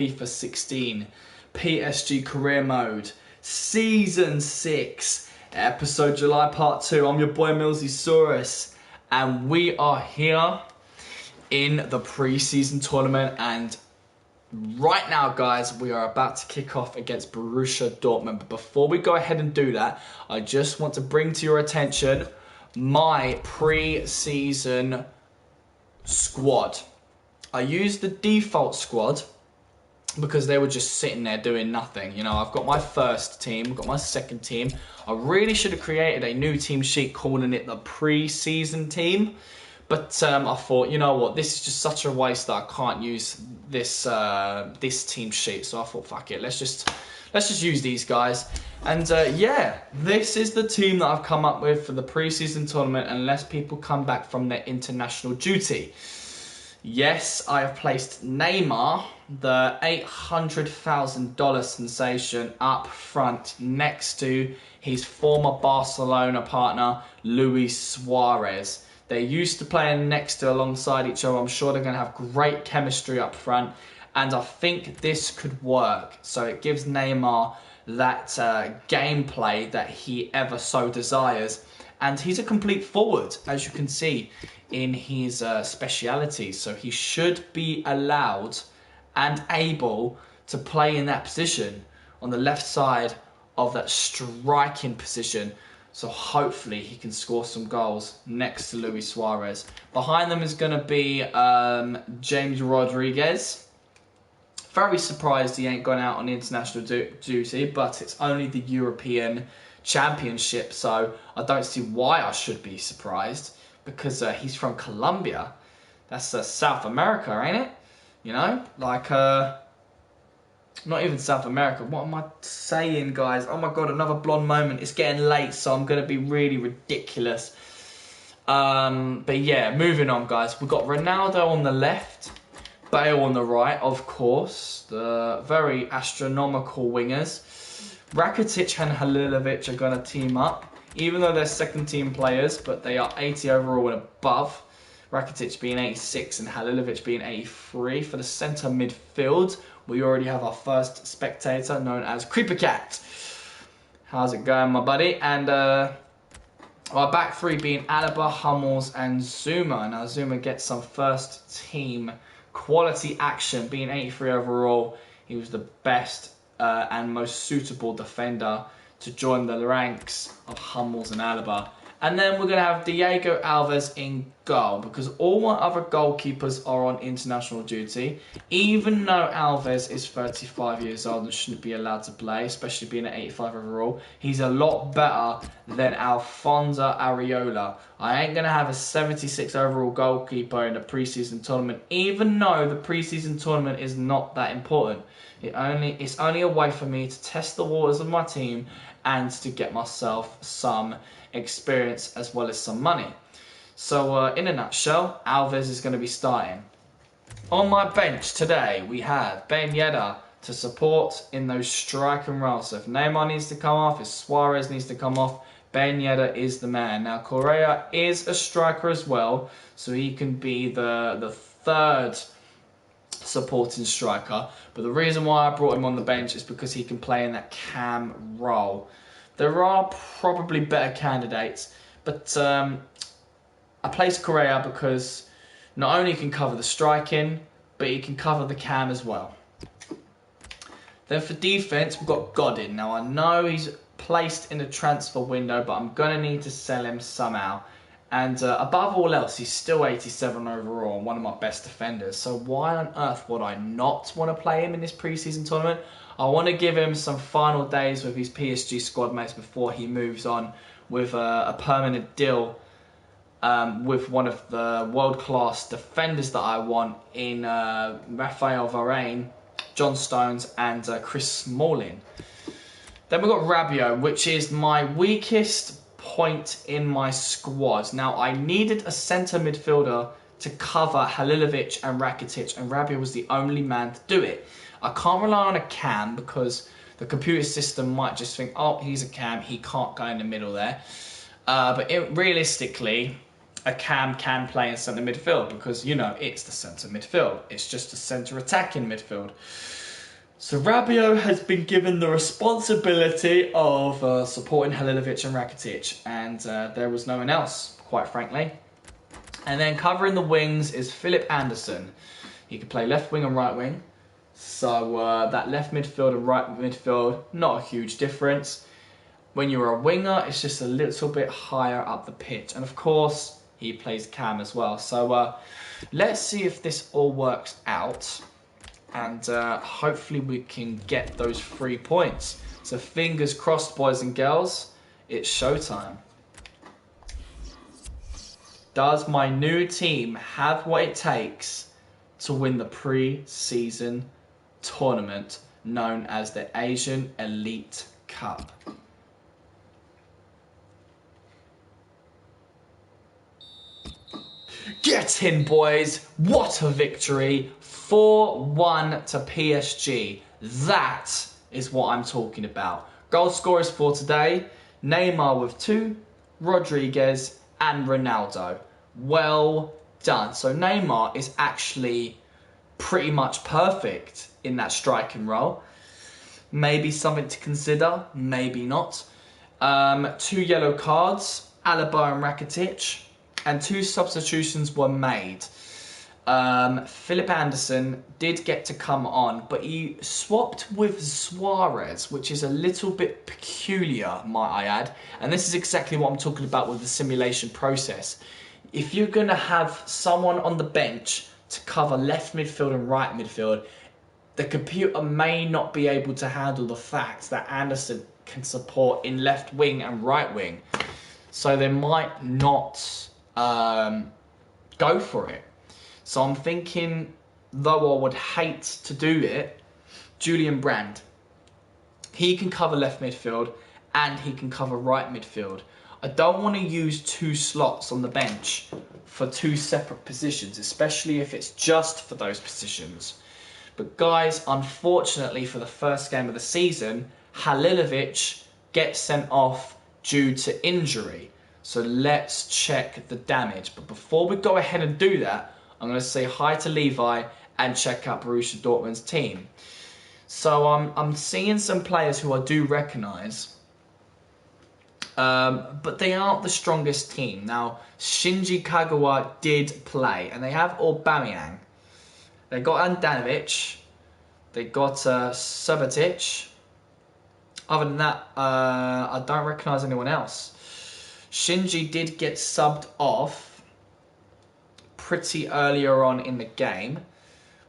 FIFA 16 PSG Career Mode Season 6 Episode July Part 2. I'm your boy MillzySawUs, and we are here in the pre-season tournament, and right now, guys, we are about to kick off against Borussia Dortmund. But before we go ahead and do that, I just want to bring to your attention my pre-season squad. I used the default squad because they were just sitting there doing nothing. You know, I've got my first team, I've got my second team. I really should have created a new team sheet calling it the pre-season team. But I thought, you know what, this is just such a waste that I can't use this this team sheet. So I thought, fuck it, let's just use these guys. And yeah, this is the team that I've come up with for the pre-season tournament, unless people come back from their international duty. Yes, I have placed Neymar, the $800,000 sensation, up front next to his former Barcelona partner, Luis Suarez. They're used to playing next to alongside each other. I'm sure they're going to have great chemistry up front, and I think this could work. So it gives Neymar that gameplay that he ever so desires. And he's a complete forward, as you can see in his specialities. So he should be allowed and able to play in that position on the left side of that striking position. So hopefully he can score some goals next to Luis Suarez. Behind them is going to be James Rodriguez. Very surprised he ain't gone out on international duty, but it's only the European Championship, so I don't see why I should be surprised, because he's from Colombia. That's South America, ain't it? You know, like not even South America. What am I saying, guys? Oh my god, another blonde moment. It's getting late, so I'm going to be really ridiculous. But yeah, moving on, guys. We've got Ronaldo on the left, Bale on the right, of course. The very astronomical wingers. Rakitic and Halilovic are going to team up, even though they're second team players, but they are 80 overall and above. Rakitic being 86 and Halilovic being 83. For the centre midfield, we already have our first spectator, known as Creeper Cat. How's it going, my buddy? And our back three being Alaba, Hummels and Zuma. Now Zuma gets some first team quality action, being 83 overall. He was the best and most suitable defender to join the ranks of Hummels and Alaba. And then we're going to have Diego Alves in goal, because all my other goalkeepers are on international duty. Even though Alves is 35 years old and shouldn't be allowed to play, especially being at 85 overall, he's a lot better than Alfonso Areola. I ain't going to have a 76 overall goalkeeper in the preseason tournament, even though the preseason tournament is not that important. It's only a way for me to test the waters of my team and to get myself some experience as well as some money. So in a nutshell, Alves is going to be starting. On my bench today, we have Ben Yedder to support in those striking roles. So if Neymar needs to come off, if Suarez needs to come off, Ben Yedder is the man. Now Correa is a striker as well, so he can be the third supporting striker, but the reason why I brought him on the bench is because he can play in that cam role. There are probably better candidates, but I placed Correa because not only can cover the striking, but he can cover the cam as well. Then for defense, we've got Godin. Now I know he's placed in the transfer window, but I'm going to need to sell him somehow. And above all else, he's still 87 overall and one of my best defenders. So why on earth would I not want to play him in this preseason tournament? I want to give him some final days with his PSG squad mates before he moves on with a permanent deal with one of the world-class defenders that I want in Raphael Varane, John Stones and Chris Smalling. Then we've got Rabiot, which is my weakest point in my squad. Now I needed a centre midfielder to cover Halilovic and Rakitic, and Rabiot was the only man to do it. I can't rely on a cam because the computer system might just think, oh, he's a cam, he can't go in the middle there. But realistically, a cam can play in centre midfield because, you know, it's the centre midfield. It's just a centre attacking midfield. So Rabiot has been given the responsibility of supporting Halilovic and Rakitic, and there was no one else, quite frankly. And then covering the wings is Philip Anderson. He can play left wing and right wing. So that left midfield and right midfield, not a huge difference. When you're a winger, it's just a little bit higher up the pitch. And of course, he plays cam as well. So let's see if this all works out. And hopefully we can get those 3 points. So fingers crossed, boys and girls. It's showtime. Does my new team have what it takes to win the pre-season tournament known as the Asian Elite Cup? Get in, boys. What a victory. 4-1 to PSG. That is what I'm talking about. Goal scorers for today, Neymar with 2, Rodriguez and Ronaldo. Well done. So Neymar is actually pretty much perfect in that striking role. Maybe something to consider, maybe not. 2 yellow cards, Alaba and Rakitic, and 2 substitutions were made. Philip Anderson did get to come on, but he swapped with Suarez, which is a little bit peculiar, might I add. And this is exactly what I'm talking about with the simulation process. If you're going to have someone on the bench to cover left midfield and right midfield, the computer may not be able to handle the fact that Anderson can support in left wing and right wing. So they might not go for it. So I'm thinking, though I would hate to do it, Julian Brand. He can cover left midfield and he can cover right midfield. I don't want to use 2 slots on the bench for 2 separate positions, especially if it's just for those positions. But guys, unfortunately for the first game of the season, Halilovic gets sent off due to injury. So let's check the damage. But before we go ahead and do that, I'm going to say hi to Levi and check out Borussia Dortmund's team. So I'm seeing some players who I do recognise, but they aren't the strongest team. Now, Shinji Kagawa did play, and they have Aubameyang. They got Andanovic. They got Subotic. Other than that, I don't recognise anyone else. Shinji did get subbed off pretty earlier on in the game.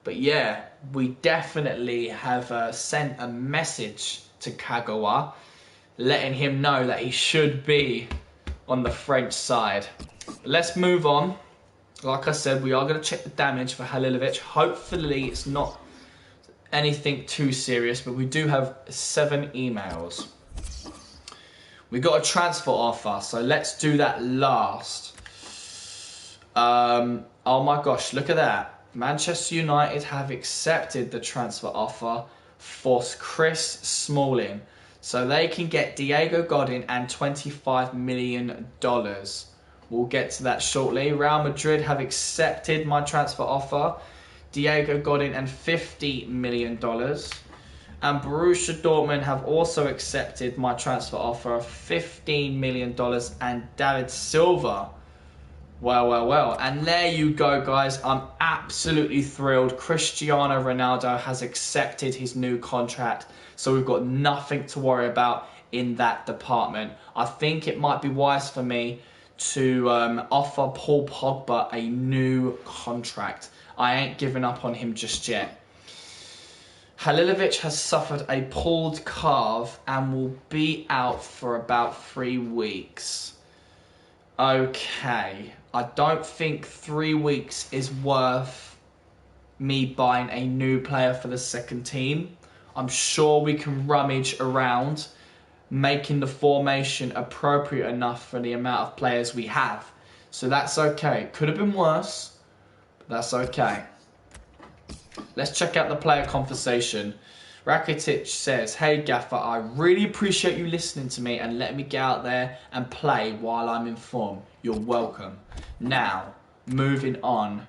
But yeah, we definitely have sent a message to Kagawa, letting him know that he should be on the French side. Let's move on. Like I said, we are going to check the damage for Halilovic. Hopefully it's not anything too serious, but we do have 7 emails. We got a transfer offer, so let's do that last. Oh my gosh, look at that. Manchester United have accepted the transfer offer for Chris Smalling. So they can get Diego Godin and $25 million. We'll get to that shortly. Real Madrid have accepted my transfer offer. Diego Godin and $50 million. And Borussia Dortmund have also accepted my transfer offer of $15 million and David Silva. Well. And there you go, guys. I'm absolutely thrilled. Cristiano Ronaldo has accepted his new contract. So we've got nothing to worry about in that department. I think it might be wise for me to offer Paul Pogba a new contract. I ain't giving up on him just yet. Halilovic has suffered a pulled calf and will be out for about 3 weeks. Okay, I don't think 3 weeks is worth me buying a new player for the second team. I'm sure we can rummage around, making the formation appropriate enough for the amount of players we have. So that's okay. Could have been worse, but that's okay. Let's check out the player conversation. Rakitic says, "Hey Gaffer, I really appreciate you listening to me and letting me get out there and play while I'm in form. You're welcome." Now, moving on.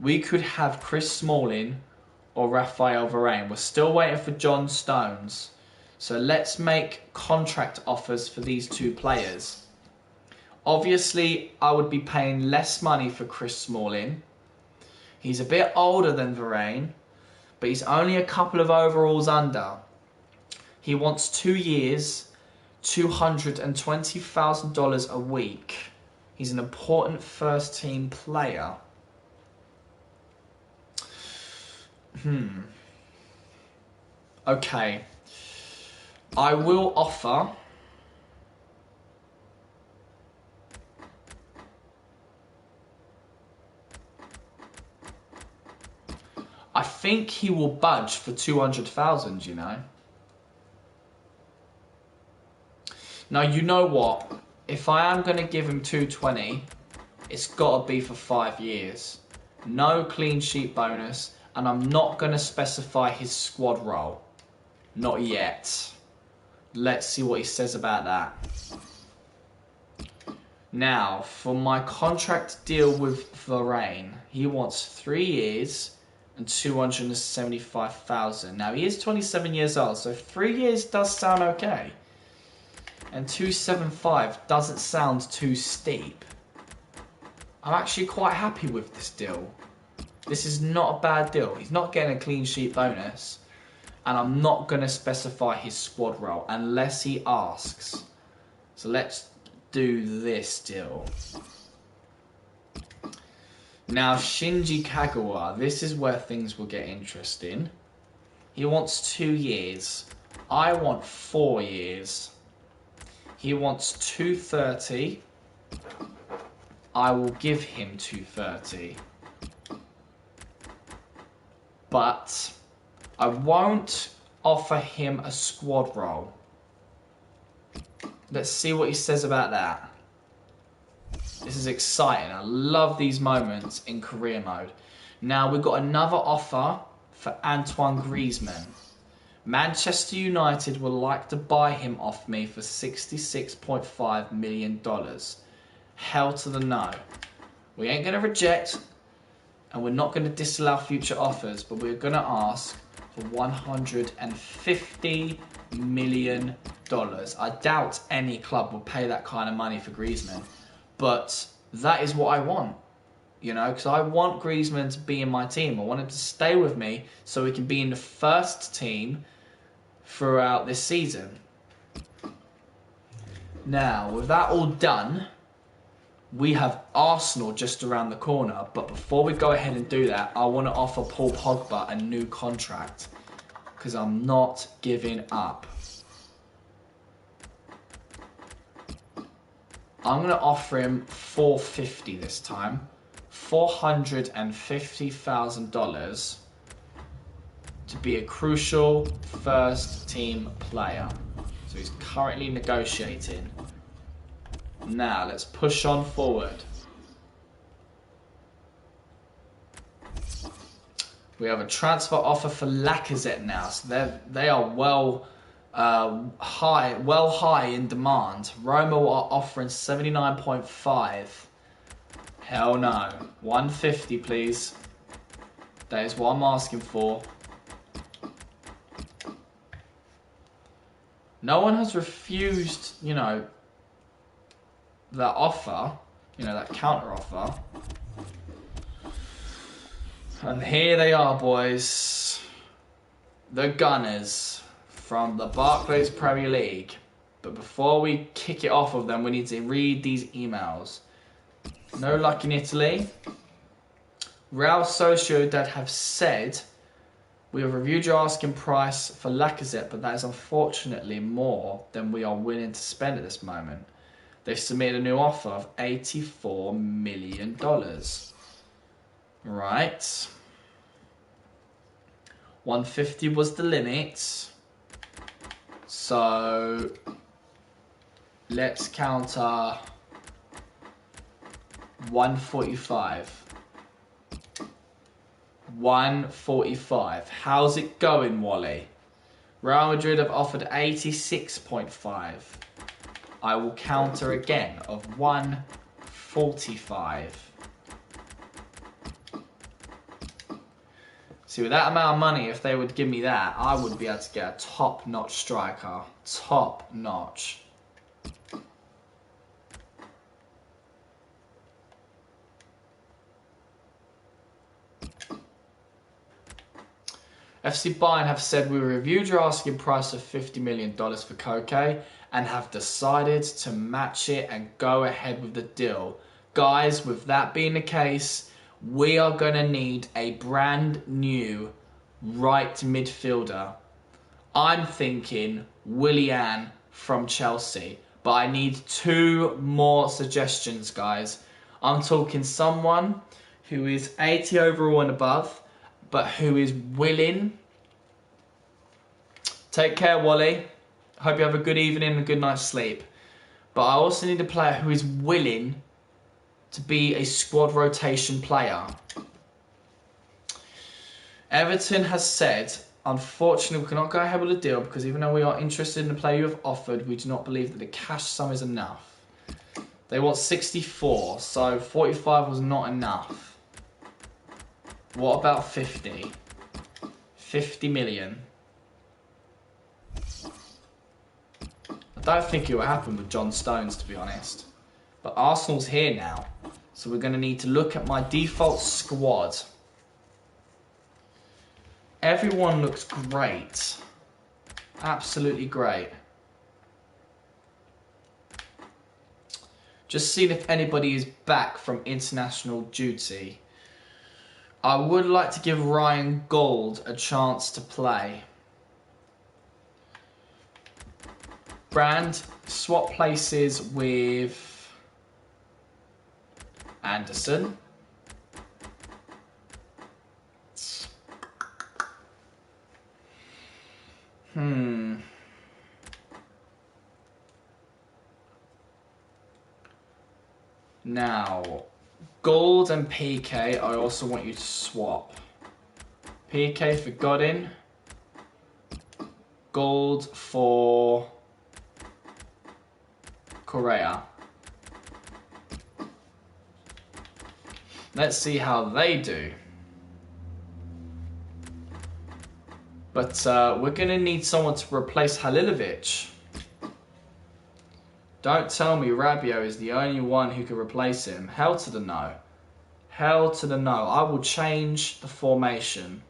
We could have Chris Smalling or Raphael Varane. We're still waiting for John Stones. So let's make contract offers for these two players. Obviously, I would be paying less money for Chris Smalling. He's a bit older than Varane, but he's only a couple of overalls under. He wants 2 years, $220,000 a week. He's an important first team player. Okay. I will offer I think he will budge for 200,000, you know. Now, you know what? If I am going to give him 220, it's got to be for 5 years. No clean sheet bonus, and I'm not going to specify his squad role. Not yet. Let's see what he says about that. Now, for my contract deal with Varane, he wants 3 years and 275,000. Now, he is 27 years old, so 3 years does sound okay. And 275 doesn't sound too steep. I'm actually quite happy with this deal. This is not a bad deal. He's not getting a clean sheet bonus. And I'm not going to specify his squad role unless he asks. So let's do this deal. Now, Shinji Kagawa, this is where things will get interesting. He wants 2 years. I want 4 years. He wants 230. I will give him 230. But I won't offer him a squad role. Let's see what he says about that. This is exciting. I love these moments in career mode. Now, we've got another offer for Antoine Griezmann. Manchester United would like to buy him off me for $66.5 million. Hell to the no. We ain't going to reject, and we're not going to disallow future offers, but we're going to ask for $150 million. I doubt any club will pay that kind of money for Griezmann, but that is what I want. You know, because I want Griezmann to be in my team. I want him to stay with me so he can be in the first team throughout this season. Now, with that all done, we have Arsenal just around the corner. But before we go ahead and do that, I want to offer Paul Pogba a new contract because I'm not giving up. I'm going to offer him $450 this time. $450,000 to be a crucial first team player. So he's currently negotiating. Now let's push on forward. We have a transfer offer for Lacazette now. So they are well high in demand. Roma are offering 79.5. Hell no. 150, please. That is what I'm asking for. No one has refused, you know, that offer, you know, that counter offer. And here they are, boys. The Gunners from the Barclays Premier League. But before we kick it off of them, we need to read these emails. No luck in Italy. Real Sociedad have said, we have reviewed your asking price for Lacazette, but that is unfortunately more than we are willing to spend at this moment. They've submitted a new offer of $84 million. Right. 150 was the limit. So let's counter 145. 145. How's it going, Wally? Real Madrid have offered 86.5. I will counter again of 145. See, with that amount of money, if they would give me that, I would be able to get a top-notch striker. Top-notch. FC Bayern have said we reviewed your asking price of $50 million for Koke and have decided to match it and go ahead with the deal. Guys, with that being the case, we are going to need a brand new right midfielder. I'm thinking Willian from Chelsea, but I need 2 more suggestions, guys. I'm talking someone who is 80 overall and above, but who is willing. Take care, Wally. Hope you have a good evening and a good night's sleep. But I also need a player who is willing to be a squad rotation player. Everton has said, unfortunately, we cannot go ahead with the deal because even though we are interested in the player you have offered, we do not believe that the cash sum is enough. They want 64, so 45 was not enough. What about 50? 50 million. I don't think it will happen with John Stones, to be honest. But Arsenal's here now, so we're going to need to look at my default squad. Everyone looks great. Absolutely great. Just seeing if anybody is back from international duty. I would like to give Ryan Gold a chance to play. Brand, swap places with Anderson. Now, Gold and PK, I also want you to swap. PK for Godin. Gold for Correa. Let's see how they do. But we're going to need someone to replace Halilovic. Don't tell me Rabiot is the only one who can replace him. Hell to the no. Hell to the no. I will change the formation.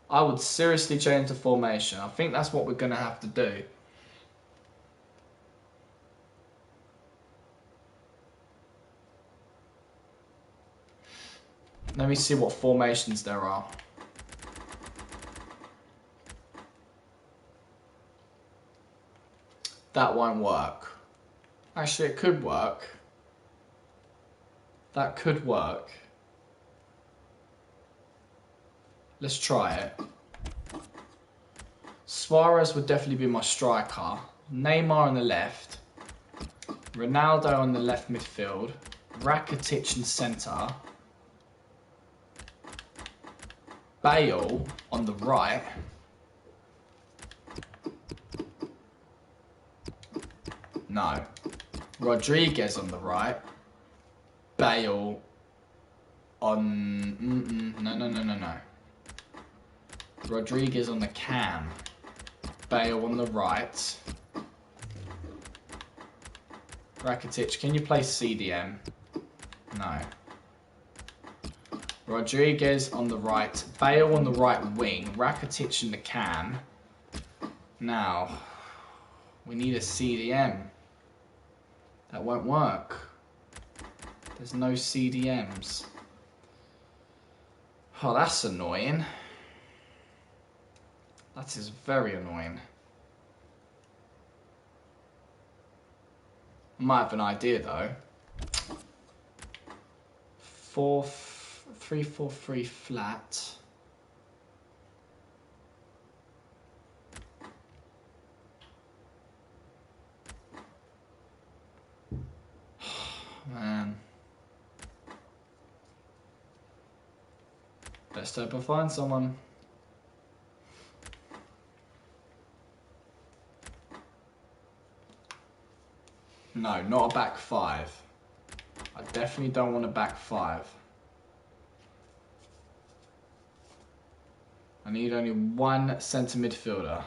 I would seriously change the formation. I think that's what we're going to have to do. Let me see what formations there are. That won't work. Actually, it could work. That could work. Let's try it. Suarez would definitely be my striker. Neymar on the left. Ronaldo on the left midfield. Rakitic in centre. Bale on the right. No. Rodriguez on the right. Bale on... No. Rodriguez on the cam. Bale on the right. Rakitic, can you play CDM? No. Rodriguez on the right. Bale on the right wing. Rakitic in the cam. Now, we need a CDM. That won't work. There's no CDMs. Oh, that's annoying. That is very annoying. I might have an idea though. 3-4-3 flat. Man. Best hope I find someone. No, not a back five. I definitely don't want a back five. I need only one centre midfielder.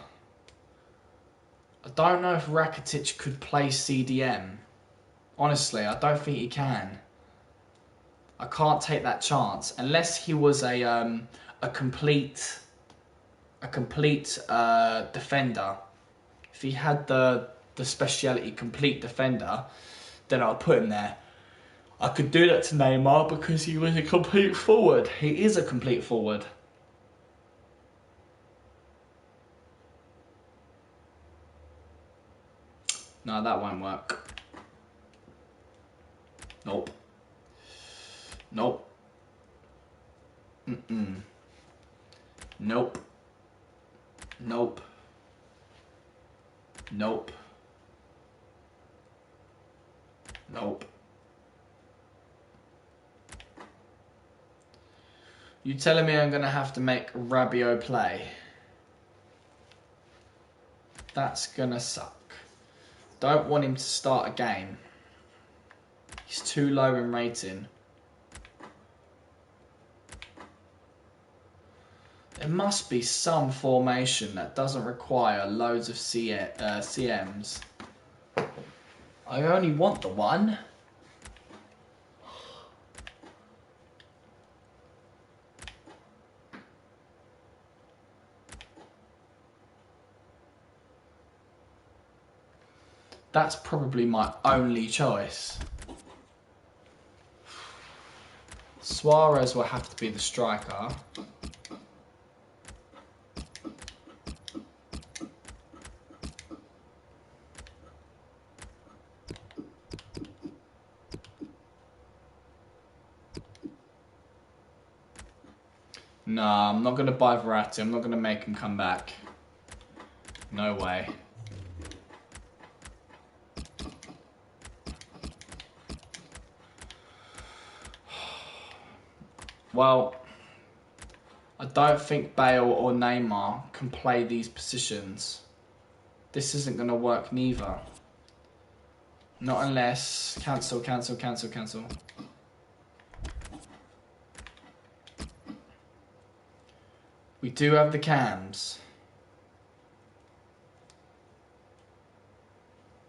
I don't know if Rakitic could play CDM. Honestly, I don't think he can. I can't take that chance unless he was a complete defender. If he had the speciality complete defender, then I'll put him there. I could do that to Neymar because he was a complete forward. He is a complete forward. No, that won't work. Nope. Nope. Nope. Nope. Nope. Nope. You telling me I'm going to have to make Rabiot play? That's going to suck. Don't want him to start a game. He's too low in rating. There must be some formation that doesn't require loads of CMs. I only want the one. That's probably my only choice. Suarez will have to be the striker. Nah, I'm not going to buy Verratti. I'm not going to make him come back. No way. Well, I don't think Bale or Neymar can play these positions. This isn't going to work neither. Not unless... Cancel. We do have the cams.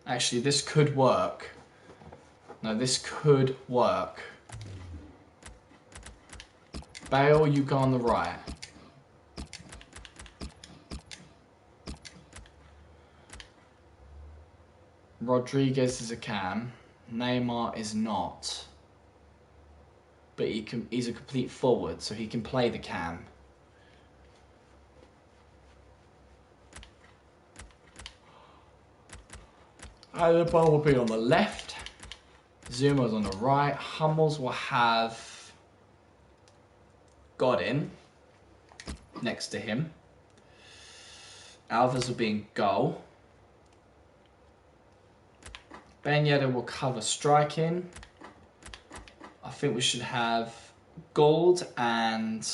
Actually, this could work. No, this could work. Bale, you go on the right. Rodriguez is a cam. Neymar is not. But he's a complete forward, so he can play the cam. Alaba will be on the left. Zuma's on the right. Hummels will have Godin next to him. Alvarez will be in goal. Ben Yedder will cover striking. I think we should have Gold and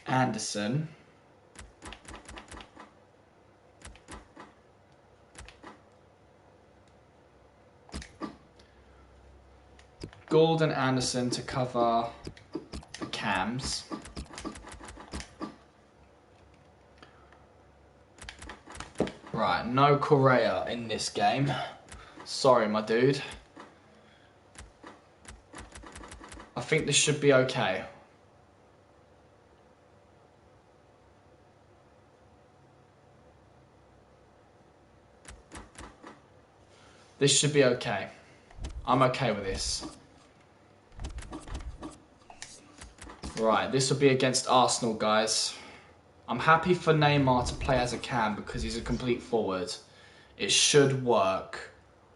Anderson. Gold and Anderson to cover the cams. Right, no Correa in this game. Sorry, my dude. I think this should be okay. This should be okay. I'm okay with this. Right, this will be against Arsenal, guys. I'm happy for Neymar to play as a cam because he's a complete forward. It should work,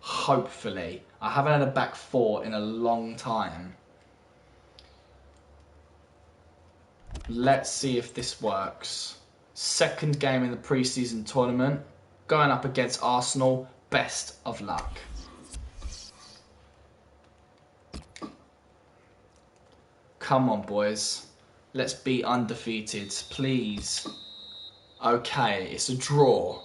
hopefully. I haven't had a back four in a long time. Let's see if this works. Second game in the pre-season tournament. Going up against Arsenal. Best of luck. Come on, boys. Let's be undefeated, please. Okay, it's a draw.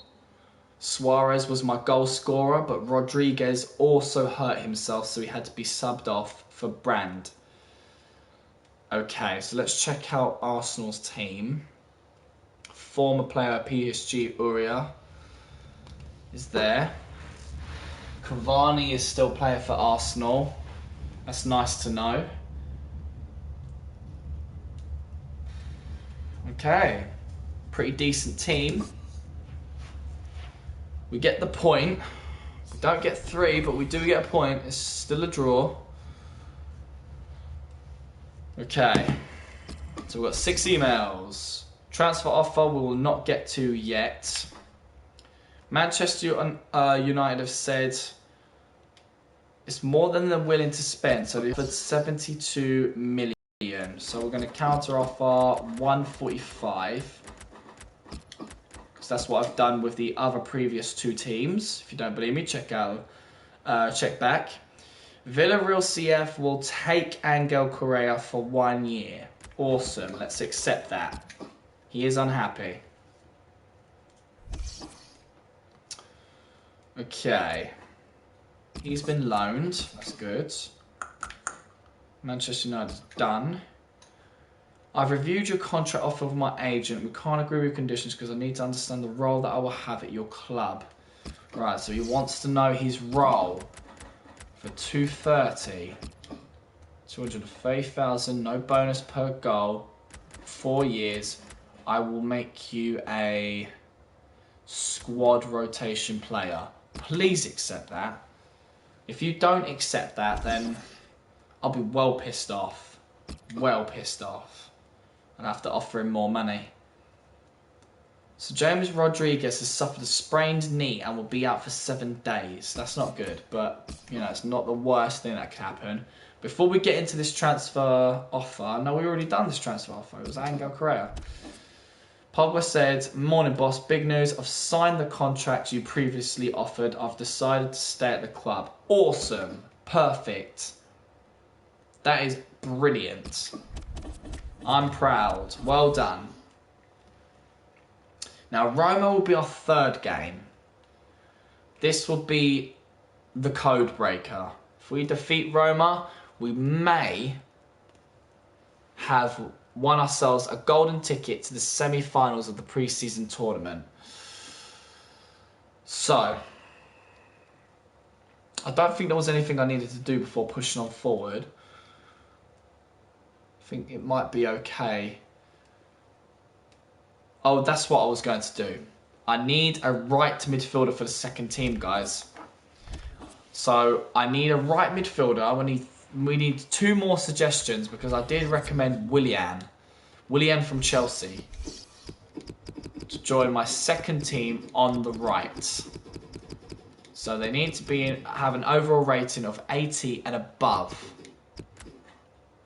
Suarez was my goal scorer, but Rodriguez also hurt himself, so he had to be subbed off for Brand. Okay, so let's check out Arsenal's team. Former player at PSG, Uria, is there. Cavani is still playing for Arsenal. That's nice to know. Okay, pretty decent team. We get the point. We don't get 3, but we do get a point. It's still a draw. Okay, so we've got 6 emails. Transfer offer we will not get to yet. Manchester United have said it's more than they're willing to spend, so they offered 72 million. So we're going to counter offer 145. Because that's what I've done with the other previous 2 teams. If you don't believe me, check back. Villarreal CF will take Angel Correa for 1 year. Awesome, let's accept that. He is unhappy. Okay. He's been loaned, that's good. Manchester United's done. I've reviewed your contract offer with my agent. We can't agree with conditions because I need to understand the role that I will have at your club. Right, so he wants to know his role. For 230, 230,000, no bonus per goal, 4 years. I will make you a squad rotation player. Please accept that. If you don't accept that, then I'll be well pissed off. Well pissed off. And I have to offer him more money. So James Rodriguez has suffered a sprained knee and will be out for 7 days. That's not good, but you know, it's not the worst thing that could happen. Before we get into this transfer offer, no, we already done this transfer offer. It was Angel Correa. Pogba said, "Morning, boss. Big news. I've signed the contract you previously offered. I've decided to stay at the club." Awesome. Perfect. That is brilliant. I'm proud. Well done. Now, Roma will be our 3rd game. This will be the code breaker. If we defeat Roma, we may have won ourselves a golden ticket to the semi-finals of the pre-season tournament. So, I don't think there was anything I needed to do before pushing on forward. I think it might be okay. Oh, that's what I was going to do. I need a right midfielder for the second team, guys. So I need a right midfielder. We need 2 more suggestions because I did recommend Willian from Chelsea to join my second team on the right. So they need to have an overall rating of 80 and above.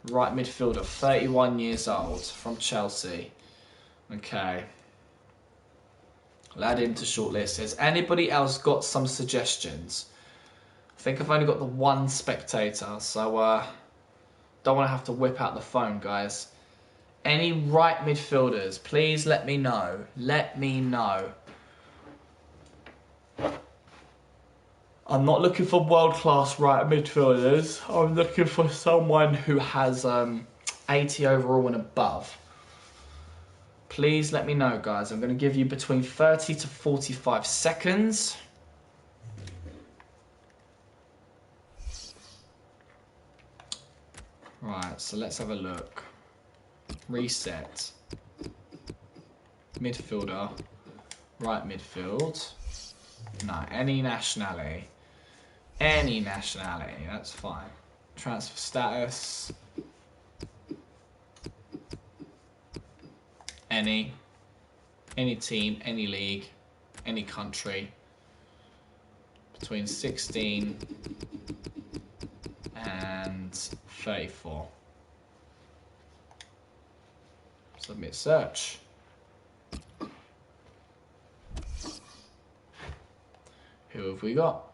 Right midfielder, 31 years old, from Chelsea. Okay. I'll add him to shortlist. Has anybody else got some suggestions? I think I've only got the 1 spectator, so don't want to have to whip out the phone, guys. Any right midfielders, please let me know. Let me know. I'm not looking for world-class right midfielders. I'm looking for someone who has 80 overall and above. Please let me know, guys. I'm going to give you between 30 to 45 seconds. Right, so let's have a look. Reset. Midfielder. Right midfield. No, any nationality. Any nationality, that's fine. Transfer status. Any team, any league, any country. Between 16 and 34. Submit search. Who have we got?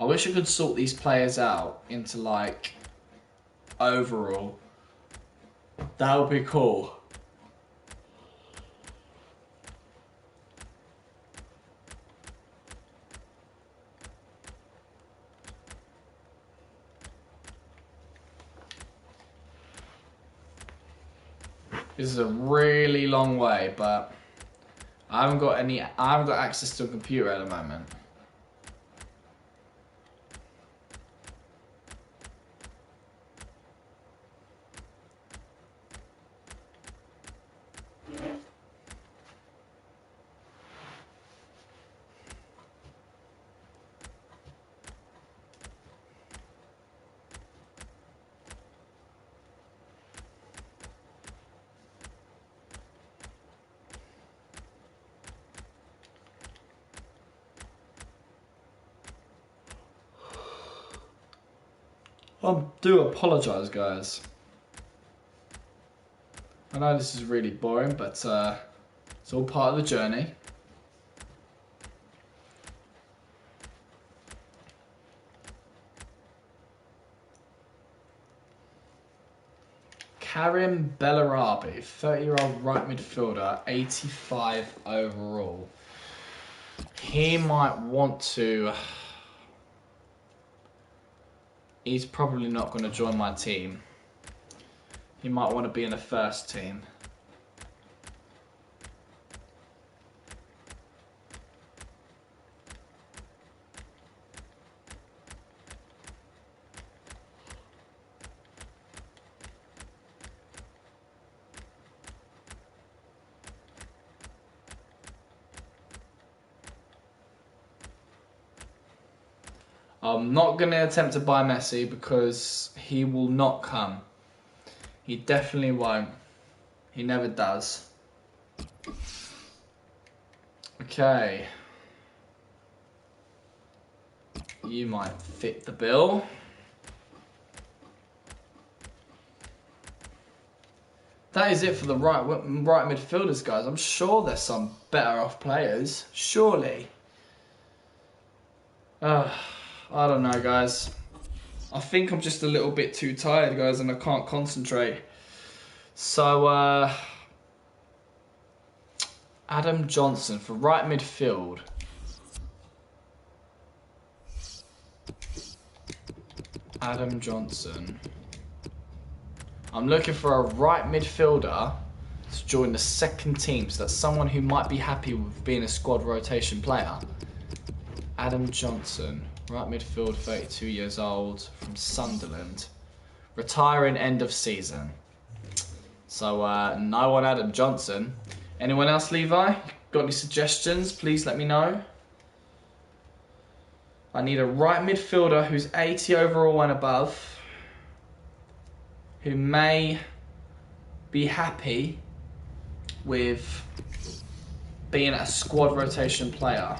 I wish I could sort these players out into like overall. That would be cool. This is a really long way, but I haven't got access to a computer at the moment. I do apologise, guys. I know this is really boring, but it's all part of the journey. Karim Bellarabi, 30-year-old right midfielder, 85 overall. He might want to... He's probably not going to join my team. He might want to be in the first team. I'm not going to attempt to buy Messi because he will not come. He definitely won't. He never does. Okay. You might fit the bill. That is it for the right midfielders, guys. I'm sure there's some better off players. Surely. I don't know, guys. I think I'm just a little bit too tired, guys, and I can't concentrate. So, Adam Johnson for right midfield. Adam Johnson. I'm looking for a right midfielder to join the second team. So that's someone who might be happy with being a squad rotation player. Adam Johnson. Right midfield, 32 years old, from Sunderland. Retiring end of season. So, no one Adam Johnson. Anyone else, Levi? Got any suggestions? Please let me know. I need a right midfielder who's 80 overall and above. Who may be happy with being a squad rotation player.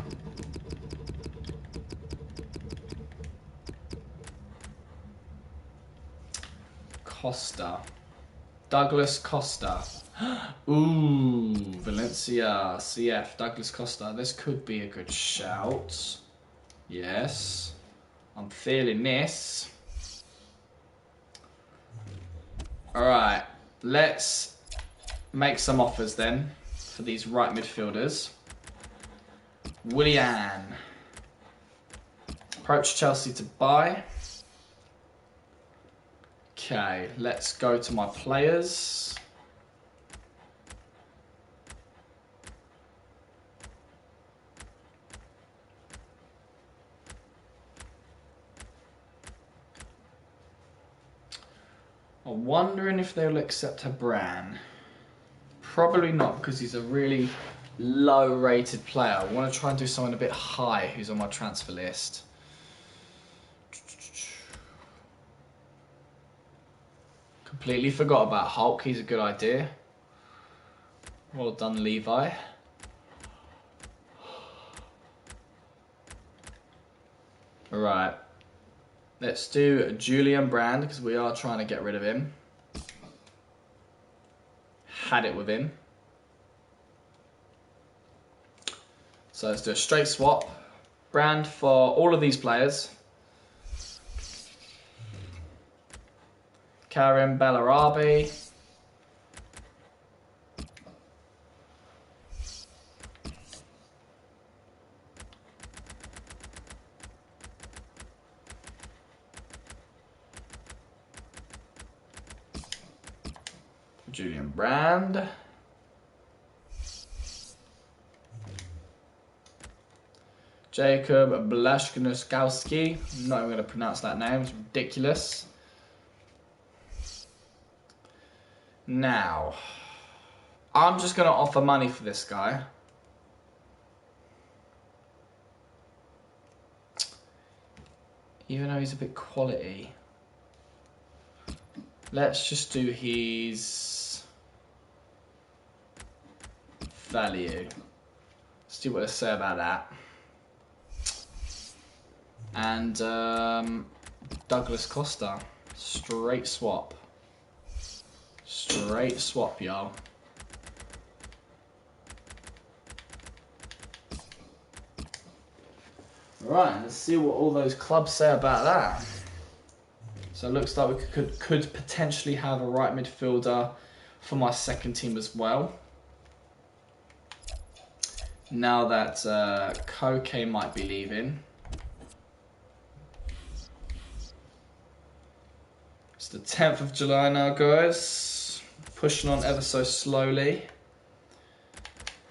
Costa. Douglas Costa. Ooh, Valencia, CF, Douglas Costa. This could be a good shout. Yes. I'm feeling this. Alright, let's make some offers then for these right midfielders. Willian. Approach Chelsea to buy. Okay, let's go to my players. I'm wondering if they'll accept Habran. Probably not, because he's a really low rated player. I want to try and do someone a bit high who's on my transfer list. Completely forgot about Hulk. He's a good idea. Well done, Levi. Alright. Let's do Julian Brand, because we are trying to get rid of him. Had it with him. So let's do a straight swap. Brand for all of these players. Karim Bellarabi. Julian Brand. Jacob Blaszczykowski. I'm not even going to pronounce that name. It's ridiculous. Now, I'm just going to offer money for this guy. Even though he's a bit quality. Let's just do his value. Let's see what they say about that. And Douglas Costa. Straight swap. Straight swap, y'all. Right, let's see what all those clubs say about that. So it looks like we could potentially have a right midfielder for my second team as well. Now that Koke might be leaving. It's the 10th of July now, guys. Pushing on ever so slowly.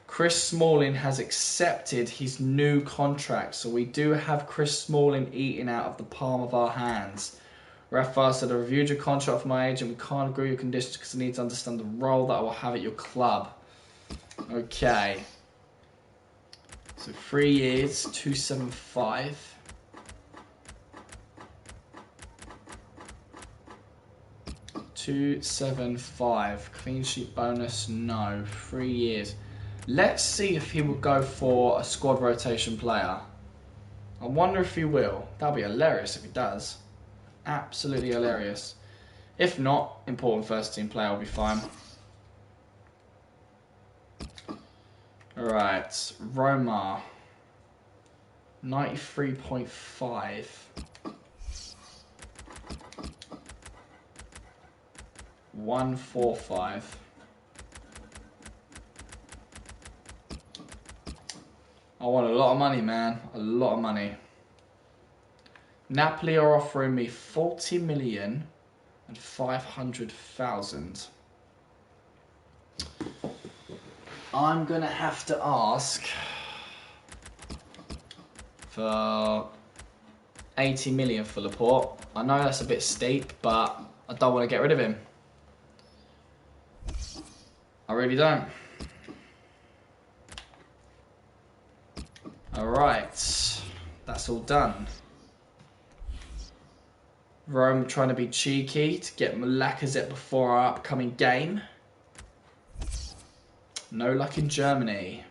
Chris Smalling has accepted his new contract. So we do have Chris Smalling eating out of the palm of our hands. Rafa said, I reviewed your contract for my agent. We can't agree with your conditions because I need to understand the role that I will have at your club. Okay. So 3 years, 275. $275. Clean sheet bonus, no. 3 years. Let's see if he will go for a squad rotation player. I wonder if he will. That'll be hilarious if he does. Absolutely hilarious. If not, important first team player will be fine. Alright, Roma. 93.5. 145. I want a lot of money, man. A lot of money. Napoli are offering me 40,500,000. I'm gonna have to ask for 80 million for Laporte. I know that's a bit steep, but I don't want to get rid of him. I really don't. Alright, that's all done. Rome trying to be cheeky to get Lacazette before our upcoming game. No luck in Germany.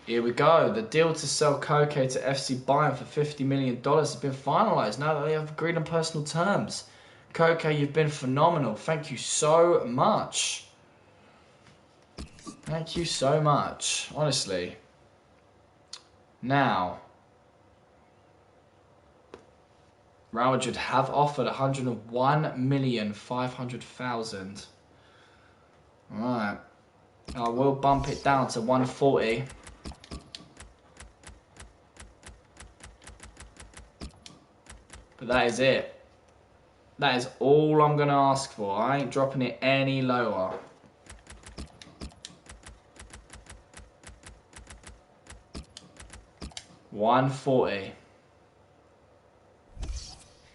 Here we go. The deal to sell Koke to FC Bayern for $50 million has been finalised now that they have agreed on personal terms. Koke, you've been phenomenal. Thank you so much. Thank you so much. Honestly. Now, Real Madrid have offered 101,500,000. Right. I will bump it down to 140. But that is it. That is all I'm going to ask for. I ain't dropping it any lower. $140.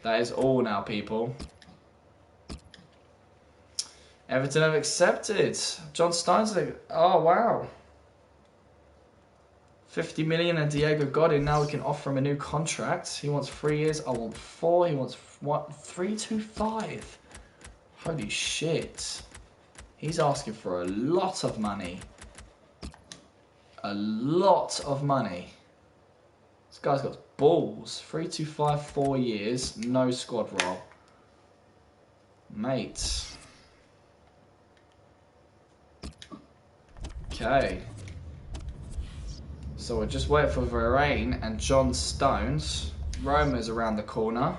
That is all now, people. Everton have accepted. John Stones. Oh, wow. 50 million and Diego Godin. Now we can offer him a new contract. He wants 3 years. I want 4. He wants what? 325. Holy shit. He's asking for a lot of money. A lot of money. This guy's got balls. 325, 4 years. No squad role. Mate. Okay. So we're just waiting for Varane and John Stones. Roma's around the corner.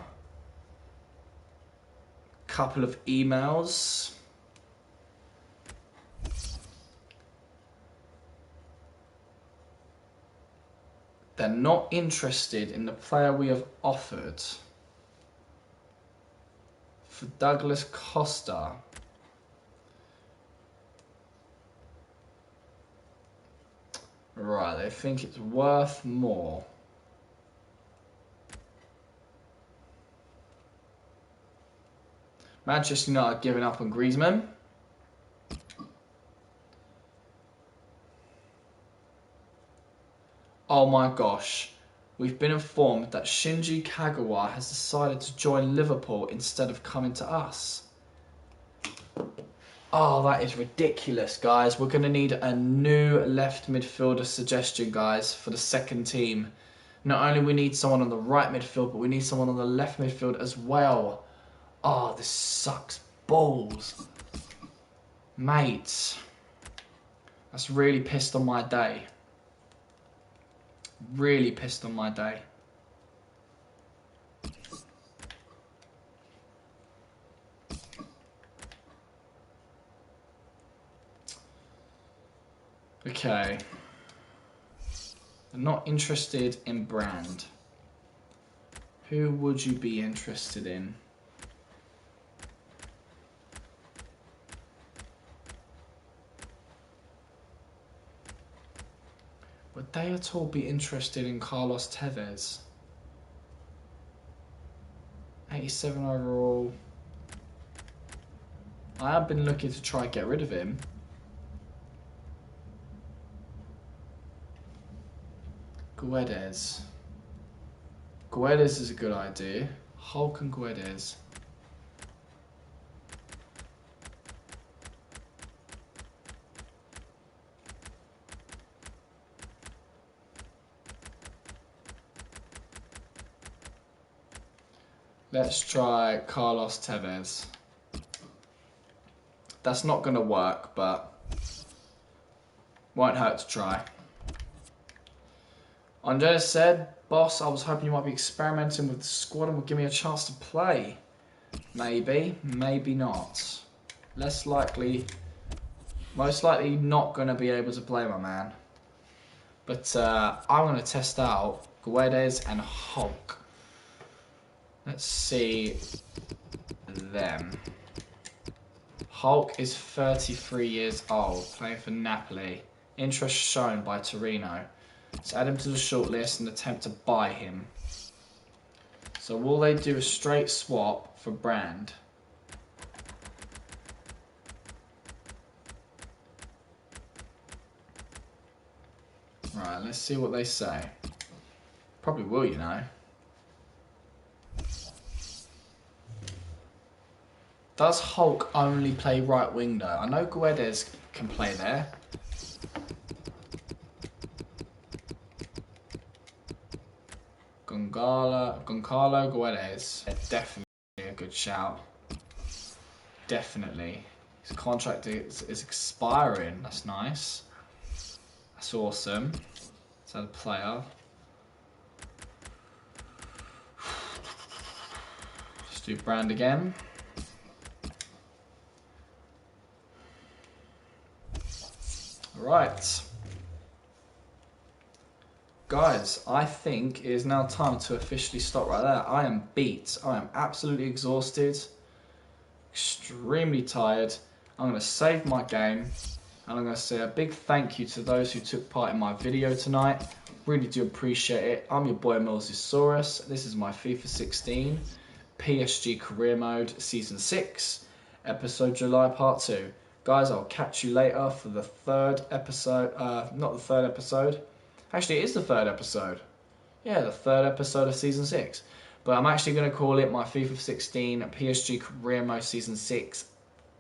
Couple of emails. They're not interested in the player we have offered for Douglas Costa. Right, they think it's worth more. Manchester United giving up on Griezmann. Oh my gosh. We've been informed that Shinji Kagawa has decided to join Liverpool instead of coming to us. Oh, that is ridiculous, guys. We're going to need a new left midfielder suggestion, guys, for the second team. Not only we need someone on the right midfield, but we need someone on the left midfield as well. Oh, this sucks balls. Mate. That's really pissed on my day. Really pissed on my day. Okay. I'm not interested in Brand. Who would you be interested in? Would they at all be interested in Carlos Tevez? 87 overall. I have been looking to try and get rid of him. Guedes. Guedes is a good idea. Hulk and Guedes. Let's try Carlos Tevez. That's not going to work, but won't hurt to try. Andreas said, boss, I was hoping you might be experimenting with the squad and would give me a chance to play. Maybe, maybe not. Most likely not going to be able to play, my man. But I'm going to test out Guedes and Hulk. Let's see them. Hulk is 33 years old, playing for Napoli. Interest shown by Torino. Let's add him to the shortlist and attempt to buy him. So will they do a straight swap for Brand? Right, let's see what they say. Probably will, you know. Does Hulk only play right wing though? I know Guedes can play there. Goncalo Guedes. Definitely a good shout. Definitely. His contract is expiring. That's nice. That's awesome. Let's add a player. Let's do Brand again. Right. Guys, I think it is now time to officially stop right there. I am beat. I am absolutely exhausted. Extremely tired. I'm going to save my game. And I'm going to say a big thank you to those who took part in my video tonight. Really do appreciate it. I'm your boy MillzySawUs. This is my FIFA 16 PSG Career Mode Season 6, Episode July Part 2. Guys, I'll catch you later for the third episode. Not the third episode. Actually, it is the third episode. Yeah, the third episode of Season 6. But I'm actually going to call it my FIFA 16 PSG Career Mode Season 6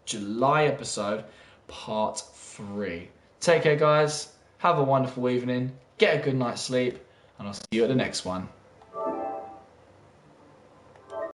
July episode Part 3. Take care, guys. Have a wonderful evening. Get a good night's sleep. And I'll see you at the next one.